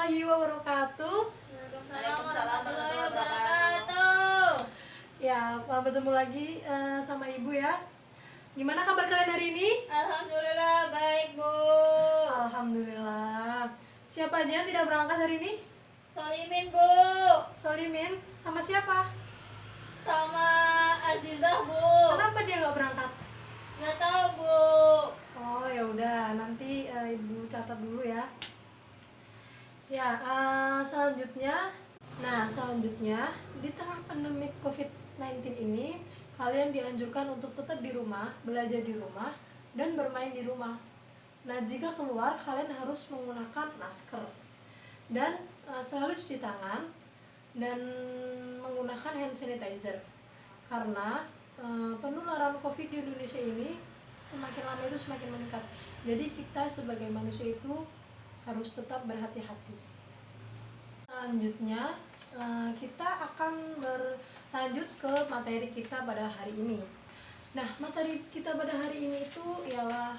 warahmatullahi wabarakatuh. Waalaikumsalam warahmatullahi wabarakatuh. Ya, bertemu lagi sama Ibu ya. Gimana kabar kalian hari ini? Alhamdulillah baik, Bu. Alhamdulillah. Siapa aja yang tidak berangkat hari ini? Solimin, Bu. Solimin, sama siapa? Sama Azizah, Bu. Kenapa dia nggak berangkat? Nggak tahu, Bu. Oh ya udah, nanti Ibu catat dulu ya. Ya, selanjutnya di tengah pandemi COVID-19 ini kalian dianjurkan untuk tetap di rumah, belajar di rumah, dan bermain di rumah. Nah, jika keluar kalian harus menggunakan masker dan selalu cuci tangan dan menggunakan hand sanitizer karena penularan COVID di Indonesia ini semakin lama itu semakin meningkat. Jadi kita sebagai manusia itu harus tetap berhati-hati. Selanjutnya kita akan berlanjut ke materi kita pada hari ini. Nah, materi kita pada hari ini itu ialah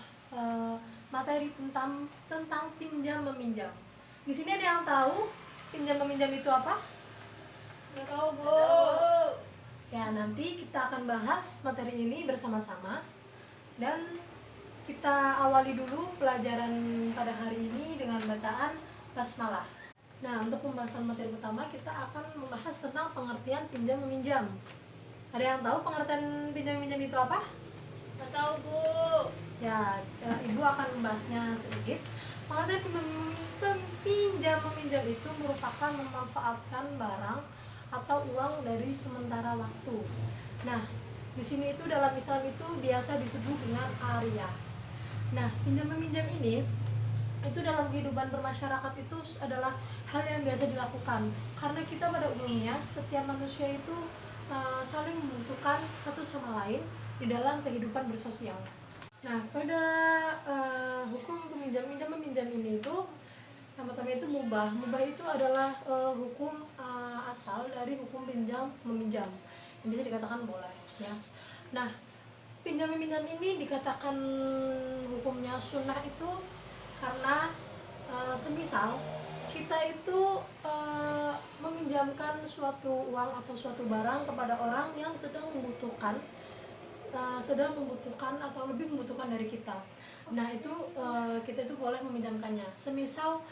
materi tentang pinjam meminjam. Di sini ada yang tahu pinjam meminjam itu apa? Nggak tahu, Bu. Ya, nanti kita akan bahas materi ini bersama-sama. Dan kita awali dulu pelajaran pada hari ini dengan bacaan basmalah. Nah, untuk pembahasan materi pertama kita akan membahas tentang pengertian pinjam meminjam. Ada yang tahu pengertian pinjam meminjam itu apa? Nggak tahu, Bu. Ya, Ibu akan membahasnya sedikit. Pengertian pinjam meminjam itu merupakan memanfaatkan barang atau uang dari sementara waktu. Nah, di sini itu dalam Islam itu biasa disebut dengan ariyah. Nah, pinjam meminjam ini itu dalam kehidupan bermasyarakat itu adalah hal yang biasa dilakukan karena kita pada umumnya setiap manusia itu saling membutuhkan satu sama lain di dalam kehidupan bersosial. Nah, pada hukum meminjam ini itu yang pertama itu mubah. Mubah itu adalah hukum asal dari hukum pinjam meminjam yang bisa dikatakan boleh ya. Nah, pinjam meminjam ini dikatakan hukumnya sunnah itu karena semisal kita itu meminjamkan suatu uang atau suatu barang kepada orang yang sedang membutuhkan atau lebih membutuhkan dari kita. Nah, itu kita itu boleh meminjamkannya. Semisal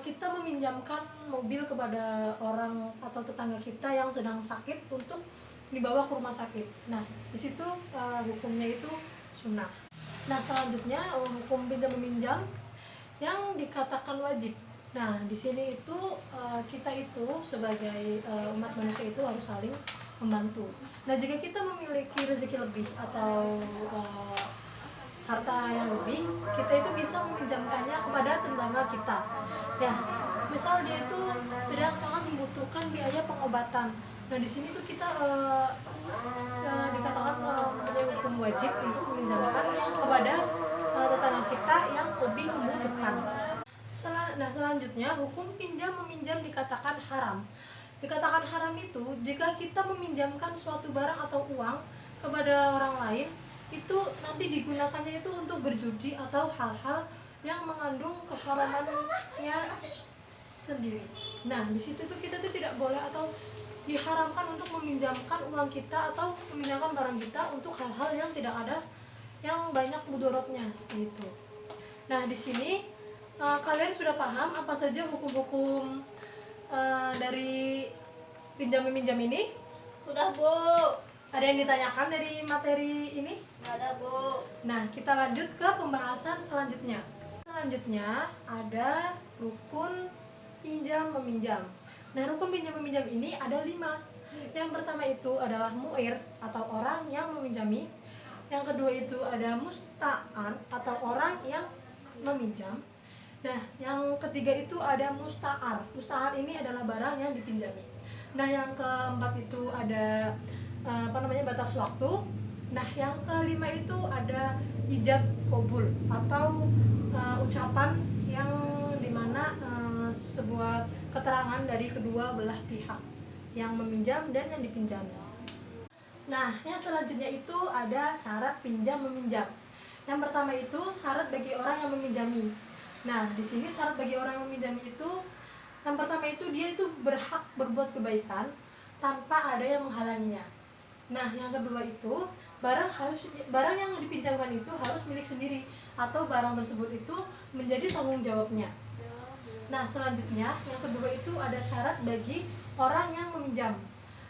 kita meminjamkan mobil kepada orang atau tetangga kita yang sedang sakit untuk dibawa ke rumah sakit. Nah, di situ hukumnya itu sunnah. Nah, selanjutnya hukum pinjam meminjam yang dikatakan wajib. Nah, di sini itu kita itu sebagai umat manusia itu harus saling membantu. Nah, jika kita memiliki rezeki lebih atau harta yang lebih, kita itu bisa meminjamkannya kepada tetangga kita. Ya, misal dia itu sedang sangat membutuhkan biaya pengobatan. Nah, di sini tuh kita dikatakan mempunyai hukum wajib untuk meminjamkan kepada tetangga kita yang lebih membutuhkan. Nah, selanjutnya hukum pinjam meminjam dikatakan haram. Dikatakan haram itu jika kita meminjamkan suatu barang atau uang kepada orang lain, itu nanti digunakannya itu untuk berjudi atau hal-hal yang mengandung keharamannya sendiri. Nah, di situ tuh kita tuh tidak boleh atau diharamkan untuk meminjamkan uang kita atau meminjamkan barang kita untuk hal-hal yang tidak ada yang banyak mudorotnya gitu. Nah, di sini kalian sudah paham apa saja hukum-hukum dari pinjam meminjam ini? Sudah, Bu. Ada yang ditanyakan dari materi ini? Nggak ada, Bu. Nah, kita lanjut ke pembahasan selanjutnya. Selanjutnya ada rukun pinjam meminjam. Nah, rukun pinjam meminjam ini ada 5. Yang pertama itu adalah mu'ir atau orang yang meminjami. Yang kedua itu ada musta'an atau orang yang meminjam. Nah, yang ketiga itu ada musta'ar. Musta'ar ini adalah barang yang dipinjami. Nah, yang keempat itu ada batas waktu. Nah, yang kelima itu ada ijab qabul atau ucapan yang dimana sebuah keterangan dari kedua belah pihak yang meminjam dan yang dipinjam. Nah, yang selanjutnya itu ada syarat pinjam meminjam. Yang pertama itu syarat bagi orang yang meminjami. Nah, di sini syarat bagi orang yang meminjami itu Yang pertama itu dia itu berhak berbuat kebaikan tanpa ada yang menghalanginya. Nah, yang kedua itu barang yang dipinjamkan itu harus milik sendiri atau barang tersebut itu menjadi tanggung jawabnya. Nah, selanjutnya yang kedua itu ada syarat bagi orang yang meminjam.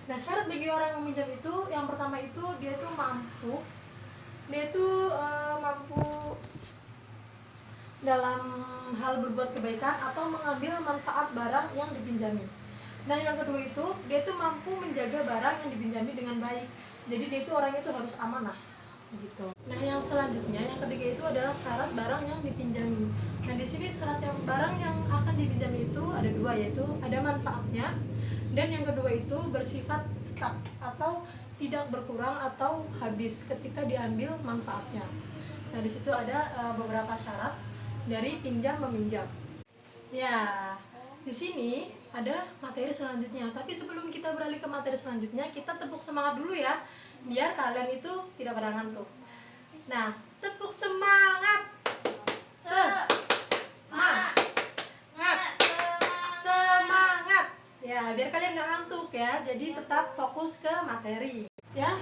Nah, syarat bagi orang yang meminjam itu yang pertama itu dia itu mampu dalam hal berbuat kebaikan atau mengambil manfaat barang yang dipinjami. Nah, yang kedua itu dia itu mampu menjaga barang yang dipinjami dengan baik. Jadi dia itu orang itu harus amanah gitu. Nah, yang selanjutnya yang ketiga itu adalah syarat barang yang dipinjami. Nah, di sini syarat yang barang yang akan dipinjami itu ada dua, yaitu ada manfaatnya dan yang kedua itu bersifat tetap atau tidak berkurang atau habis ketika diambil manfaatnya. Nah, di situ ada beberapa syarat dari pinjam meminjam. Ya, di sini ada materi selanjutnya. Tapi sebelum kita beralih ke materi selanjutnya, kita tepuk semangat dulu ya, biar kalian itu tidak pada ngantuk. Nah, tepuk semangat. Semangat. Ya, biar kalian nggak ngantuk ya. Jadi tetap fokus ke materi. Ya,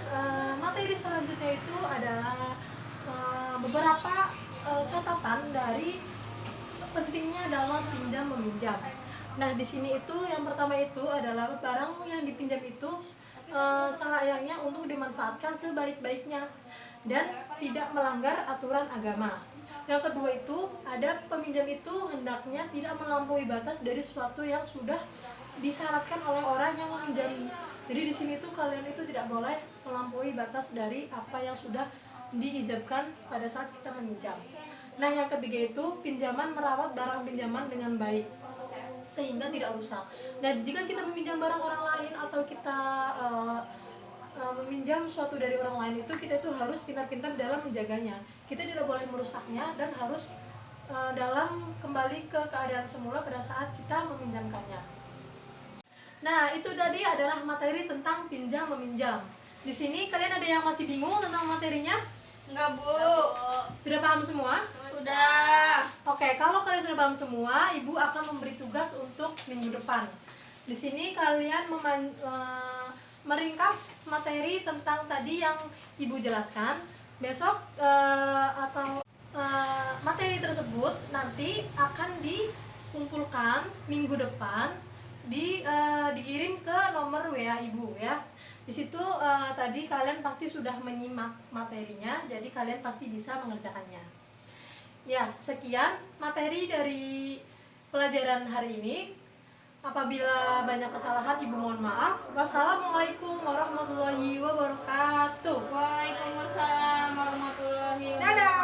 materi selanjutnya itu adalah beberapa catatan dari pentingnya dalam pinjam meminjam. Nah, di sini itu yang pertama itu adalah barang yang dipinjam itu selayaknya untuk dimanfaatkan sebaik-baiknya dan tidak melanggar aturan agama. Yang kedua itu ada peminjam itu hendaknya tidak melampaui batas dari sesuatu yang sudah disyaratkan oleh orang yang meminjami. Jadi di sini tuh kalian itu tidak boleh melampaui batas dari apa yang sudah diijabkan pada saat kita meminjam. Nah, yang ketiga itu pinjaman merawat barang pinjaman dengan baik sehingga tidak rusak. Dan jika kita meminjam barang orang lain atau kita meminjam sesuatu dari orang lain itu kita itu harus pintar-pintar dalam menjaganya. Kita tidak boleh merusaknya dan harus dalam kembali ke keadaan semula pada saat kita meminjamkannya. Nah, itu tadi adalah materi tentang pinjam meminjam. Di sini kalian ada yang masih bingung tentang materinya? Enggak, Bu. Sudah paham semua? Sudah. Oke, kalau kalian sudah paham semua, Ibu akan memberi tugas untuk minggu depan. Di sini kalian meringkas materi tentang tadi yang Ibu jelaskan. Besok materi tersebut nanti akan dikumpulkan minggu depan, dikirim ke nomor WA Ibu ya. Di situ tadi kalian pasti sudah menyimak materinya, jadi kalian pasti bisa mengerjakannya. Ya, sekian materi dari pelajaran hari ini. Apabila banyak kesalahan, Ibu mohon maaf. Wassalamualaikum warahmatullahi wabarakatuh.